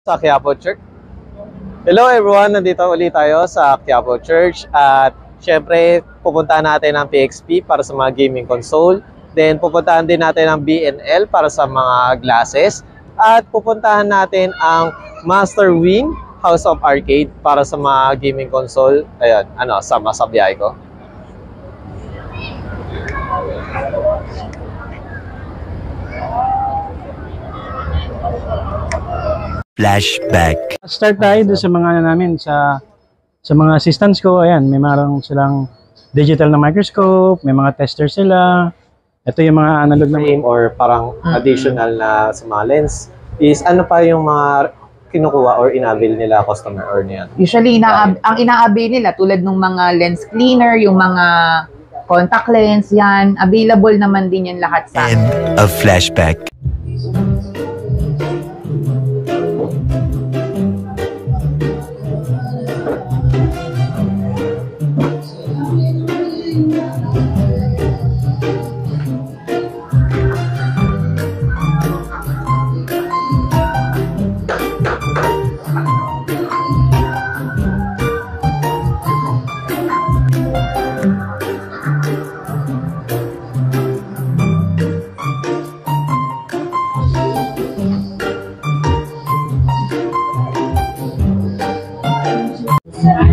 Sa Quiapo Church. Hello everyone, nandito ulit tayo sa Quiapo Church at syempre pupuntahan natin ang PXP para sa mga gaming console. Then pupuntahan din natin ang BNL para sa mga glasses at pupuntahan natin ang Master Wing House of Arcade para sa mga gaming console. Ayun, sama sa biyahe ko. Flashback. Start tayo doon sa mga namin sa mga assistants ko. Ayan, may marang silang digital na microscope, may mga tester sila. Ito yung mga analog na Or parang additional na sa mga lens is ano pa yung mga kinukuha or inabil nila customer or niyan? Usually, ang inaabi nila tulad ng mga lens cleaner, yung mga contact lens, yan. Available naman din yan lahat sa End of flashback.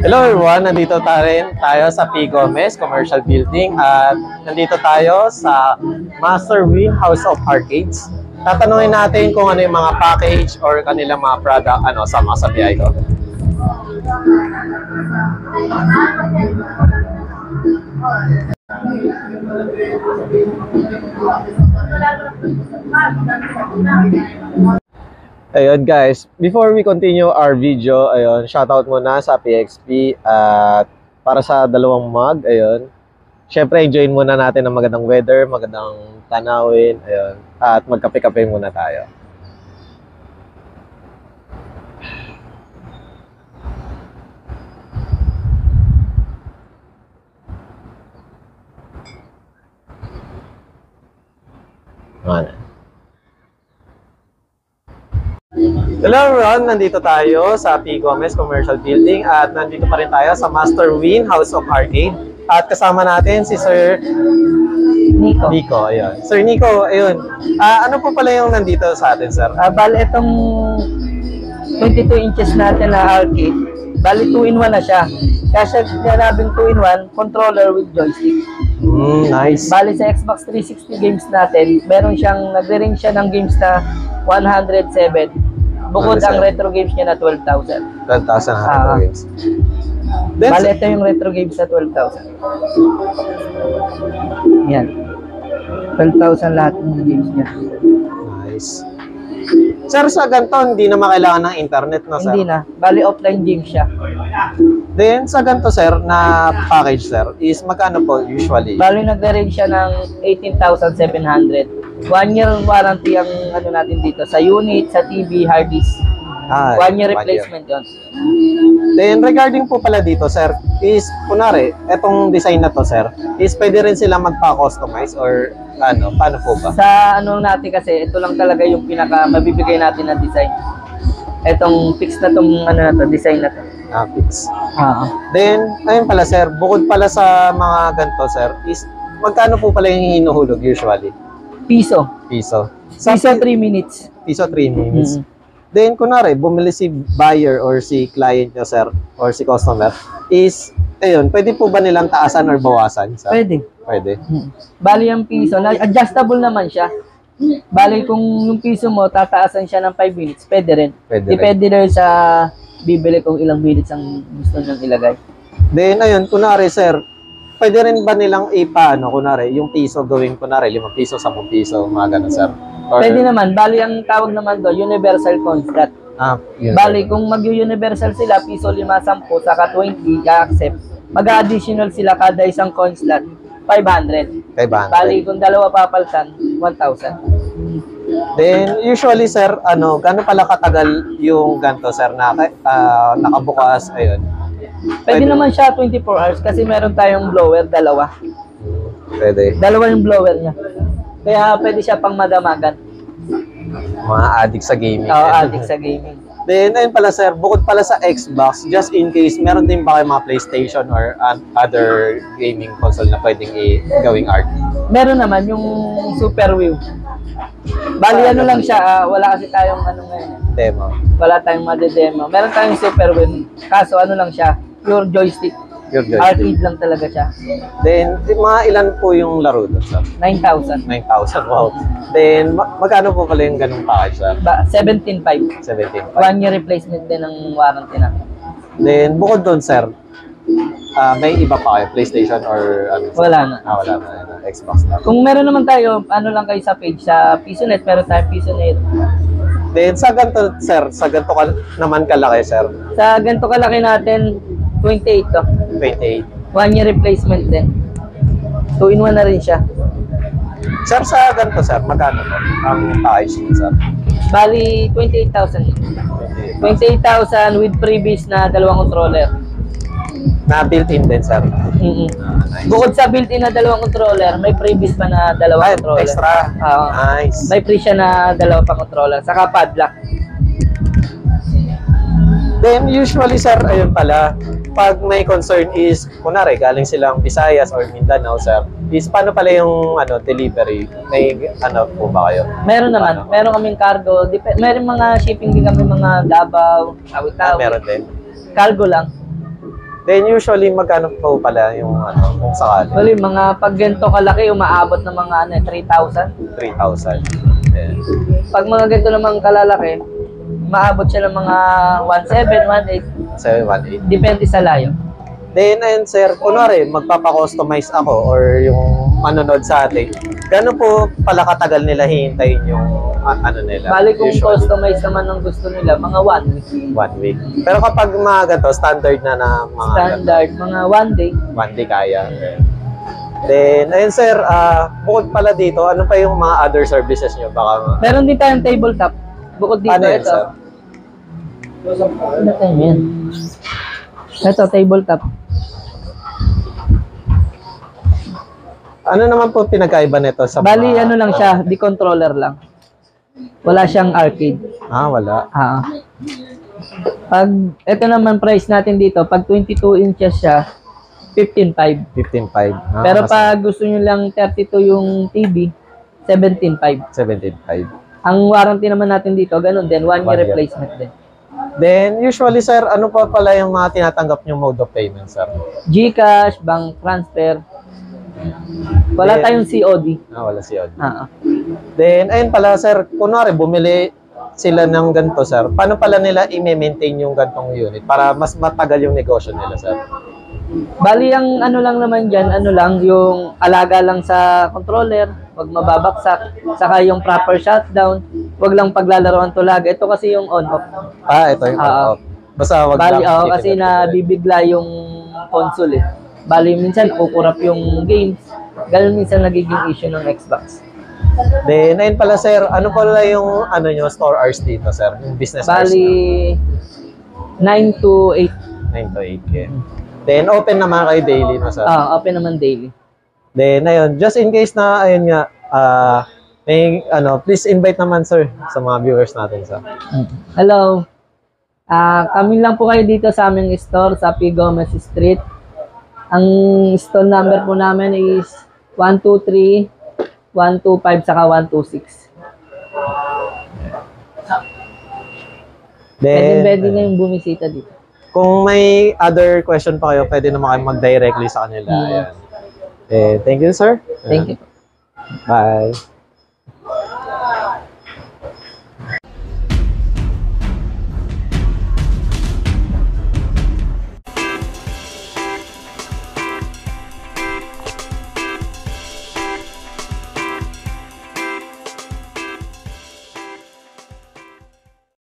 Hello everyone, nandito tayo sa P. Gomez Commercial Building at nandito tayo sa Master Wing House of Arcades. Tatanungin natin kung ano yung mga package or kanilang mga product, sama sa biyahe ko. Ayun guys, before we continue our video, ayun, shoutout muna sa PXP at para sa dalawang mug, ayun. Syempre, enjoyin muna natin ang magandang weather, magandang tanawin, ayun, at magkape-kape muna tayo. Ano? Hello everyone, nandito tayo sa P. Gomez Commercial Building at nandito pa rin tayo sa Master Wing House of Arcade at kasama natin si Sir Nico, ayun. Sir Nico, ayun. Ano po pala yung nandito sa atin, sir? Bali, itong 22 inches natin na arcade, bali 2-in-1 na siya. Kasi sinabing 2-in-1, controller with joystick. Nice. Bali sa Xbox 360 games natin, meron siyang, nagre-range siya ng games na 107. Bukod ang retro games niya na 12,000. 12,000 ang retro games. Then, bali, ito yung retro games na 12,000. Yan. 12,000 lahat ng games niya. Nice. Sir, sa ganito, hindi na makailangan ng internet, no, sir? Hindi na. Bali, offline games siya. Then, sa ganito, sir, na package, sir, is magkano po usually? Bali, nagre-range siya ng 18,700. 1 year warranty ang natin dito sa unit, sa TV, hard disk. 1 year replacement yun. Then regarding po pala dito, sir, is kunwari, etong design na to, sir, is pwede rin sila magpa-customize or paano po ba? Sa natin kasi, ito lang talaga yung pinaka mabibigay natin na design. Etong fix na tong design na to. Fix. Then, ayun pala, sir, bukod pala sa mga ganito, sir, is magkano po pala yung hinuhulog usually? Piso. Piso 3 minutes. Piso 3 minutes. Then, kunwari, bumili si buyer or si client nyo, sir, or si customer, is, ayun, pwede po ba nilang taasan or bawasan? Sir? Pwede. Pwede. Bali yung piso, adjustable naman siya. Bali kung yung piso mo, tataasan siya ng 5 minutes, pwede rin. Depende rin sa bibili kung ilang minutes ang gusto niyang ilagay. Then, ayun, kunwari, sir, pwede rin ba nilang kunwari, yung piso gawin, kunwari, 5 piso, 10 piso, mga ganun, sir? Or, pwede naman. Bali, ang tawag naman doon, universal constant. Yun. Bali, kung mag-universal sila, piso 5, 10, saka 20, i-accept. Mag-additional sila kada isang constant, 500. 500. Bali, kung dalawa papaltan, 1,000. Then, usually, sir, gano'n pala katagal yung ganito, sir, na nakabukas, ayun? Pwede naman siya 24 hours kasi meron tayong blower, dalawa. Pwede. Dalawa yung blower niya. Kaya pwede siya pang madamagan. Mga addict sa gaming. Oo, addict sa gaming. Then, ayun pala sir, bukod pala sa Xbox, just in case, meron din ba kayo mga PlayStation or other gaming console na pwedeng gawing art? Meron naman yung Super Wii. Bali ano lang siya, wala kasi tayong ano ngayon. Demo. Wala tayong madedemo. Meron tayong Super Wii. Kaso ano lang siya, pure joystick. Your joystick. Arcade lang talaga siya. Then, mga ilan po yung laro doon sir? 9,000. 9,000, wow. Then, magkano po pala yung ganung package sir? 17,500. 17,500. 1 year replacement din ng warranty na. Then, bukod doon sir, may iba pa kayo? PlayStation or ano? Wala na. Wala na. Xbox lang. Kung meron naman tayo, ano lang kayo sa page, sa PisoNet, meron tayong PisoNet. Then, sa ganito sir, sa ganito naman kalaki sir? Sa ganito kalaki natin, 28 to. 28. 1 year replacement din. 2-in-1 na rin siya. Sir, sa ganito sir, magkano po ang package niyo sir? Bali, 28,000. 28,000 with previous na dalawang controller. Na built-in din sir? Mm-mm. Nice. Bukod sa built-in na dalawang controller, may previous pa na dalawang controller. Extra. Oo. Nice. May free siya na dalawa pa controller. Saka padlock. Then usually sir, ayun pala, pag may concern is, kunwari, galing silang Visayas or Mindanao sir, is paano pala yung delivery? May ano po ba kayo? Meron naman. Paano? Meron kaming cargo. Meron mga shipping din kami, mga Davao, Awit-Awit. Meron din. Cargo lang. Then usually magkano po pala yung kung sakali? Bali, mga pag ganito kalaki, umaabot ng mga 3,000. 3,000. Yeah. Pag mga ganito namang kalalaki, maabot siya ng mga 1,700, 1,800. 718. Depende sa layo. Then, ayun sir, kunwari, magpapakustomize ako or yung manonood sa atin, gano'n po pala katagal nila hihintayin yung nila? Bali kung usually? Customize naman ng gusto nila, mga 1 week. 1 week. Pero kapag mga ganito, standard na mga Standard, mga 1 day. 1 day kaya. Then, ayun sir, bukod pala dito, ano pa yung mga other services nyo? Baka, Meron din tayong tabletop. Bukod dito, ano yun, ito. sir? Ano tayo yan? Ito, tabletop. Ano naman po pinagkaiba nito sa Bali, ano lang siya, di controller lang. Wala siyang arcade. Wala. Pag, ito naman price natin dito, pag 22 inches siya, 15,500. 15,500. Pero pag gusto nyo lang 32 yung TV, 17,500. 17,500. Ang warranty naman natin dito, ganun din, 1 year 1 year. replacement din. Then, usually sir, ano pa pala yung mga tinatanggap yung mode of payment sir? GCash, bank transfer. Wala Then, tayong COD. Wala si Odd. Ah. Then, ayun pala sir, kunwari bumili sila ng ganito sir, paano pala nila i-maintain yung gantong unit para mas matagal yung negosyo nila sir? Bali, ang ano lang naman dyan, ano lang, yung alaga lang sa controller, wag mababaksak, saka yung proper shutdown, wag lang paglalaroan tulaga. Ito kasi yung on-off. Ito yung on-off. Basta wag Bali, lang. kasi nabibigla yung console eh. Bali, minsan kukurap yung games. Ganun minsan nagiging issue ng Xbox. Then, ayun pala sir, ano pala yung nyo, store hours dito sir? Yung business hours nyo? Bali, 9 to 8. 9 to 8 yeah. Then, open naman kayo daily no sir? Open naman daily. Then, ayun, just in case na, ayun nga, may, please invite naman sir sa mga viewers natin sir. Hello. Kami lang po kayo dito sa aming store sa P. Gomez Street. Ang store number po namin is 123, 125, saka 126. Then, Pwede na yung bumisita dito. kung may other question pa kayo, pwede naman kayo mag-directly sa kanila. Ayan. Thank you sir. Thank you. Bye.